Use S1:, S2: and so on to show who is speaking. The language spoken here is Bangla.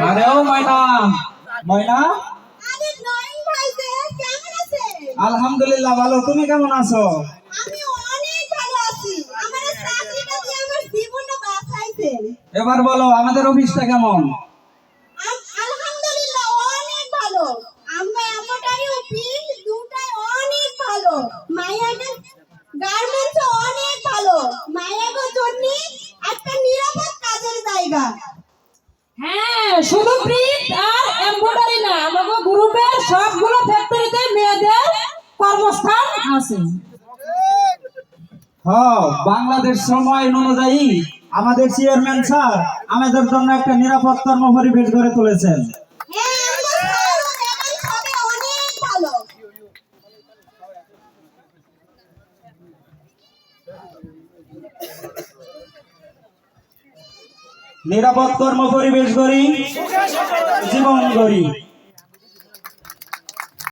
S1: আরে ও ময়না, ময়না,
S2: আরে নয়ন ভাই যে কেমন আছেন?
S1: আলহামদুলিল্লাহ ভালো। তুমি কেমন আছো?
S2: আমি অনেক ভালো আছি। আমার এই চাকরিটা দিয়ে আমার জীবনটা বাঁচাইছে।
S1: এবার বলো আমাদের অফিসটা কেমন?
S2: আলহামদুলিল্লাহ অনেক ভালো। আমরা এমনটাই অফিস দুটাই অনেক ভালো। মায়াদের গার্মেন্টস অনেক ভালো। মায়াদের জন্য একটা নিরাপদ কাজের জায়গা।
S3: হ্যাঁ, শুধু প্রিন্ট আর এমব্রয়ডারি না, আমাদের গ্রুপের সবগুলো ফ্যাক্টরিতে মেয়েদের কর্মস্থান আছে।
S1: হ্যাঁ, বাংলাদেশ শ্রম আইন অনুযায়ী আমাদের চেয়ারম্যান স্যার আমাদের জন্য একটা নিরাপদ কর্ম পরিবেশ গড়ে তুলেছেন।
S2: হ্যাঁ, আমরা ভালো এবং সবাই অনেক ভালো।
S1: নিরাপদ কর্ম পরিবেশ গড়ি, জীবন গড়ি।